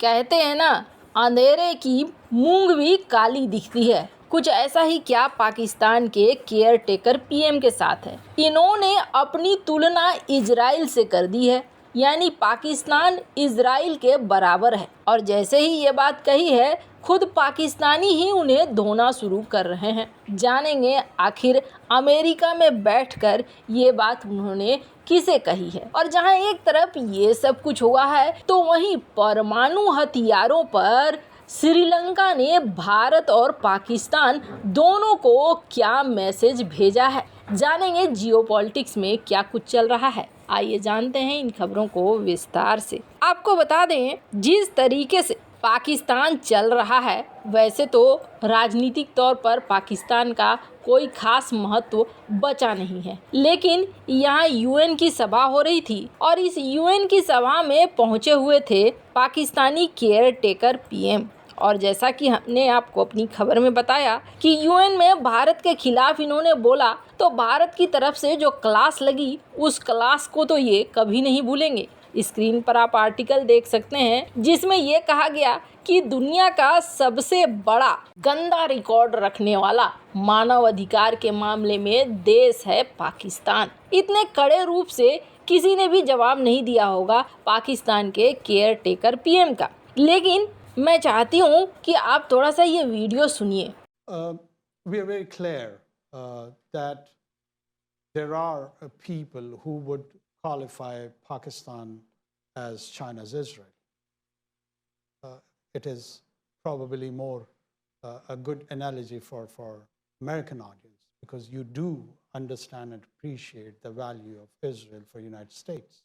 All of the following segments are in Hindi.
कहते हैं ना, अंधेरे की मूंग भी काली दिखती है। कुछ ऐसा ही क्या पाकिस्तान के केयर टेकर पीएम के साथ है। इन्होंने अपनी तुलना इजराइल से कर दी है, यानी पाकिस्तान इजराइल के बराबर है। और जैसे ही ये बात कही है, खुद पाकिस्तानी ही उन्हें धोना शुरू कर रहे हैं। जानेंगे आखिर अमेरिका में बैठकर ये बात उन्होंने किसे कही है। और जहां एक तरफ ये सब कुछ हुआ है, तो वहीं परमाणु हथियारों पर श्रीलंका ने भारत और पाकिस्तान दोनों को क्या मैसेज भेजा है। जानेंगे जियोपॉलिटिक्स में क्या कुछ चल रहा है। आइए जानते हैं इन खबरों को विस्तार से। आपको बता दें, जिस तरीके से पाकिस्तान चल रहा है, वैसे तो राजनीतिक तौर पर पाकिस्तान का कोई खास महत्व बचा नहीं है, लेकिन यहाँ यूएन की सभा हो रही थी और इस यूएन की सभा में पहुँचे हुए थे पाकिस्तानी केयर टेकर पीएम। और जैसा कि हमने आपको अपनी खबर में बताया कि यूएन में भारत के खिलाफ इन्होंने बोला, तो भारत की तरफ से जो क्लास लगी, उस क्लास को तो ये कभी नहीं भूलेंगे। स्क्रीन पर आप आर्टिकल देख सकते हैं, जिसमें ये कहा गया कि दुनिया का सबसे बड़ा गंदा रिकॉर्ड रखने वाला मानव अधिकार के मामले में देश है पाकिस्तान। इतने कड़े रूप से किसी ने भी जवाब नहीं दिया होगा पाकिस्तान के केयर टेकर पीएम का। लेकिन मैं चाहती हूँ कि आप थोड़ा सा ये वीडियो सुनिए। We are very clear that there are people who would qualify Pakistan as China's Israel. It is probably more a good analogy for American audience, because you do understand and appreciate the value of Israel for United States.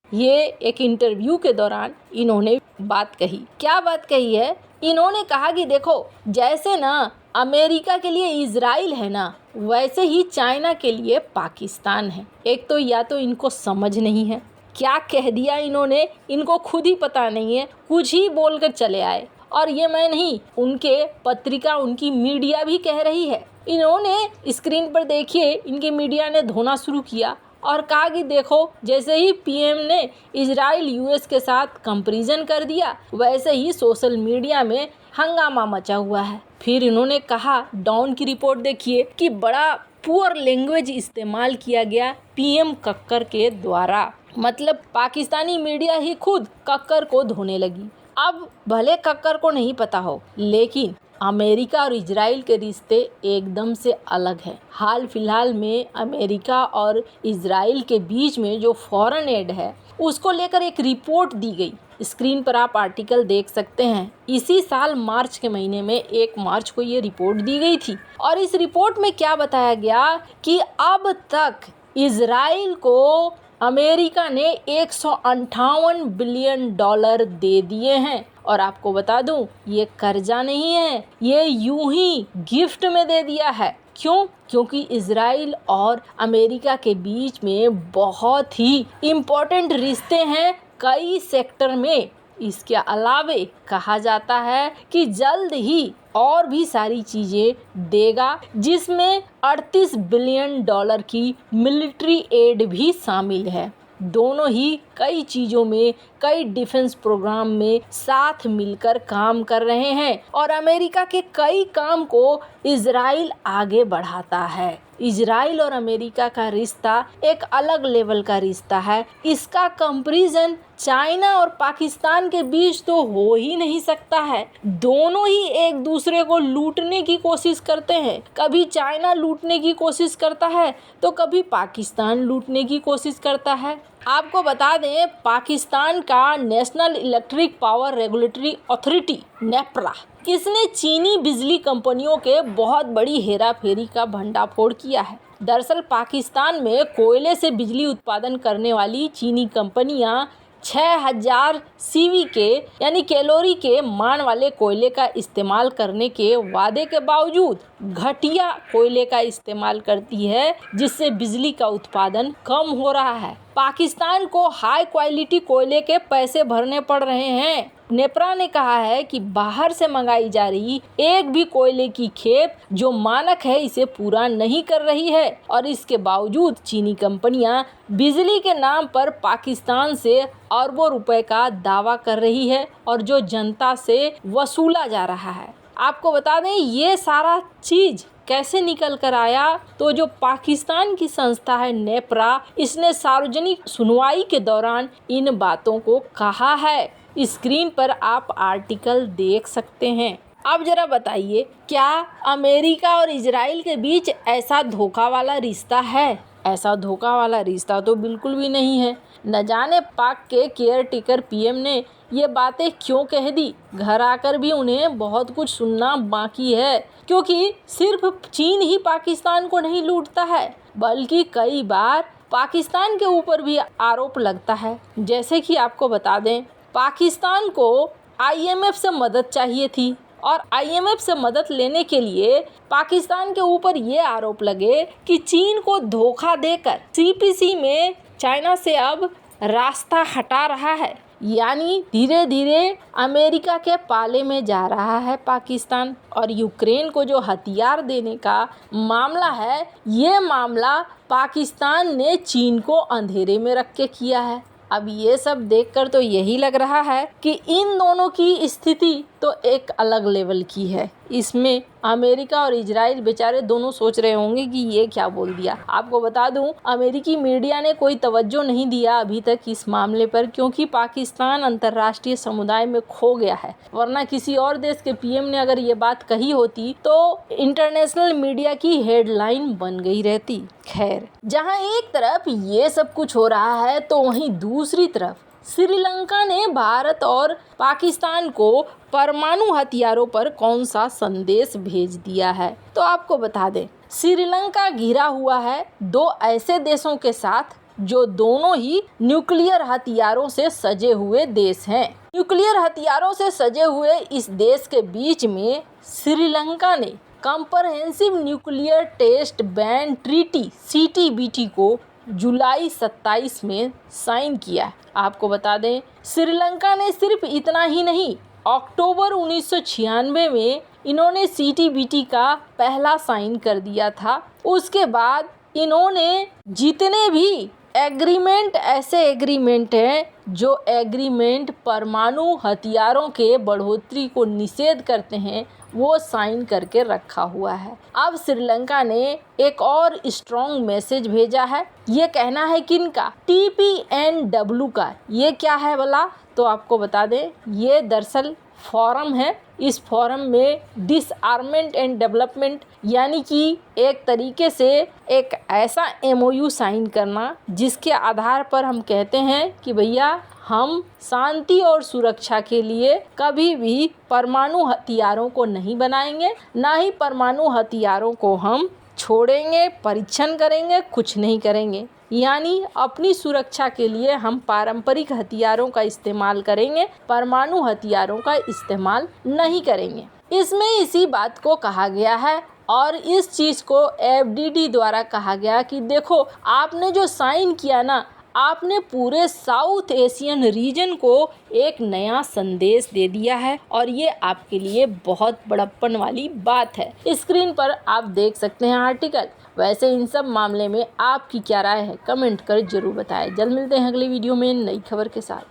ये एक इंटरव्यू के दौरान इन्होंने बात कही। क्या बात कही है? इन्होंने कहा कि देखो, जैसे ना अमेरिका के लिए इजराइल है ना, वैसे ही चाइना के लिए पाकिस्तान है। एक तो या तो इनको समझ नहीं है, क्या कह दिया इन्होंने इनको खुद ही पता नहीं है, कुछ ही बोलकर चले आए। और ये मैं नहीं, उनके पत्रिका, उनकी मीडिया भी कह रही है। इन्होंने स्क्रीन पर देखिए, इनके मीडिया ने धोना शुरू किया और कहा कि देखो, जैसे ही पीएम ने इजराइल यूएस के साथ कंपैरिजन कर दिया, वैसे ही सोशल मीडिया में हंगामा मचा हुआ है। फिर इन्होंने कहा, डाउन की रिपोर्ट देखिए, कि बड़ा पुअर लैंग्वेज इस्तेमाल किया गया पीएम कक्कर के द्वारा। मतलब पाकिस्तानी मीडिया ही खुद कक्कर को धोने लगी। अब भले कक्कर को नहीं पता हो, लेकिन अमेरिका और इजराइल के रिश्ते एकदम से अलग हैं। हाल फिलहाल में अमेरिका और इजराइल के बीच में जो फॉरेन एड है, उसको लेकर एक रिपोर्ट दी गई। स्क्रीन पर आप आर्टिकल देख सकते हैं। इसी साल मार्च के महीने में 1 मार्च को ये रिपोर्ट दी गई थी। और इस रिपोर्ट में क्या बताया गया कि अब तक इजराइल को अमेरिका ने $158 बिलियन दे दिए हैं। और आपको बता दूं, ये कर्जा नहीं है, ये यूं ही गिफ्ट में दे दिया है। क्यों? क्योंकि इजराइल और अमेरिका के बीच में बहुत ही इम्पोर्टेंट रिश्ते हैं कई सेक्टर में। इसके अलावे कहा जाता है कि जल्द ही और भी सारी चीज़ें देगा, जिसमें $38 बिलियन की मिलिट्री एड भी शामिल है। दोनों ही कई चीज़ों में, कई डिफेंस प्रोग्राम में साथ मिलकर काम कर रहे हैं और अमेरिका के कई काम को इजराइल आगे बढ़ाता है। इजराइल और अमेरिका का रिश्ता एक अलग लेवल का रिश्ता है। इसका कंपैरिजन चाइना और पाकिस्तान के बीच तो हो ही नहीं सकता है। दोनों ही एक दूसरे को लूटने की कोशिश करते हैं। कभी चाइना लूटने की कोशिश करता है, तो कभी पाकिस्तान लूटने की कोशिश करता है। आपको बता दें, पाकिस्तान का national electric power regulatory authority NEPRA, इसने चीनी बिजली कंपनियों के बहुत बड़ी हेराफेरी का भंडाफोड़ किया है। दरअसल पाकिस्तान में कोयले से बिजली उत्पादन करने वाली चीनी कंपनियां 6000 सीवी के यानी कैलोरी के मान वाले कोयले का इस्तेमाल करने के वादे के बावजूद घटिया कोयले का इस्तेमाल करती है, जिससे बिजली का उत्पादन कम हो रहा है। पाकिस्तान को हाई क्वालिटी कोयले के पैसे भरने पड़ रहे हैं। नेप्रा ने कहा है कि बाहर से मंगाई जा रही एक भी कोयले की खेप जो मानक है इसे पूरा नहीं कर रही है और इसके बावजूद चीनी कंपनियां बिजली के नाम पर पाकिस्तान से अरबों रुपए का दावा कर रही है और जो जनता से वसूला जा रहा है। आपको बता दें ये सारा चीज कैसे निकल कर आया, तो जो पाकिस्तान की संस्था है नेप्रा, इसने सार्वजनिक सुनवाई के दौरान इन बातों को कहा है। स्क्रीन पर आप आर्टिकल देख सकते हैं। अब जरा बताइए, क्या अमेरिका और इजराइल के बीच ऐसा धोखा वाला रिश्ता है? ऐसा धोखा वाला रिश्ता तो बिल्कुल भी नहीं है। न जाने पाक के केयर टेकर पीएम ने ये बातें क्यों कह दी। घर आकर भी उन्हें बहुत कुछ सुनना बाकी है, क्योंकि सिर्फ चीन ही पाकिस्तान को नहीं लूटता है, बल्कि कई बार पाकिस्तान के ऊपर भी आरोप लगता है। जैसे कि आपको बता दें, पाकिस्तान को आईएमएफ से मदद चाहिए थी और आईएमएफ से मदद लेने के लिए पाकिस्तान के ऊपर ये आरोप लगे कि चीन को धोखा देकर सीपीसी में चाइना से अब रास्ता हटा रहा है, यानी धीरे धीरे अमेरिका के पाले में जा रहा है पाकिस्तान। और यूक्रेन को जो हथियार देने का मामला है, ये मामला पाकिस्तान ने चीन को अंधेरे में रख के किया है। अब ये सब देखकर तो यही लग रहा है कि इन दोनों की स्थिति तो एक अलग लेवल की है। इसमें अमेरिका और इजराइल बेचारे दोनों सोच रहे होंगे कि ये क्या बोल दिया। आपको बता दूं, अमेरिकी मीडिया ने कोई तवज्जो नहीं दिया अभी तक इस मामले पर, क्योंकि पाकिस्तान अंतर्राष्ट्रीय समुदाय में खो गया है। वरना किसी और देश के पीएम ने अगर ये बात कही होती तो इंटरनेशनल मीडिया की हेडलाइन बन गई रहती। खैर, जहां एक तरफ ये सब कुछ हो रहा है तो वहीं दूसरी तरफ श्रीलंका ने भारत और पाकिस्तान को परमाणु हथियारों पर कौन सा संदेश भेज दिया है। तो आपको बता दें, श्रीलंका घिरा हुआ है दो ऐसे देशों के साथ जो दोनों ही न्यूक्लियर हथियारों से सजे हुए देश हैं। न्यूक्लियर हथियारों से सजे हुए इस देश के बीच में श्रीलंका ने comprehensive nuclear test ban treaty CTBT को जुलाई 27 में साइन किया। आपको बता दें, श्रीलंका ने सिर्फ इतना ही नहीं, अक्टूबर 1996 में इन्होंने CTBT का पहला साइन कर दिया था। उसके बाद इन्होंने जितने भी एग्रीमेंट, ऐसे एग्रीमेंट हैं जो एग्रीमेंट परमाणु हथियारों के बढ़ोतरी को निषेध करते हैं, वो साइन करके रखा हुआ है। अब श्रीलंका ने एक और स्ट्रॉन्ग मैसेज भेजा है। ये कहना है कि इनका TPNW का, ये क्या है भला? तो आपको बता दें, ये दरअसल फोरम है। इस फोरम में डिसआर्मेंट एंड डेवलपमेंट, यानी कि एक तरीके से एक ऐसा MOU साइन करना जिसके आधार पर हम कहते हैं कि भैया हम शांति और सुरक्षा के लिए कभी भी परमाणु हथियारों को नहीं बनाएंगे, ना ही परमाणु हथियारों को हम छोड़ेंगे, परीक्षण करेंगे, कुछ नहीं करेंगे। यानी अपनी सुरक्षा के लिए हम पारंपरिक हथियारों का इस्तेमाल करेंगे, परमाणु हथियारों का इस्तेमाल नहीं करेंगे। इसमें इसी बात को कहा गया है और इस चीज़ को FDD द्वारा कहा गया कि देखो, आपने जो साइन किया ना, आपने पूरे साउथ एशियन रीजन को एक नया संदेश दे दिया है और ये आपके लिए बहुत बड़प्पन वाली बात है। स्क्रीन पर आप देख सकते हैं आर्टिकल। वैसे इन सब मामले में आपकी क्या राय है, कमेंट कर जरूर बताएं। जल्द मिलते हैं अगली वीडियो में नई खबर के साथ।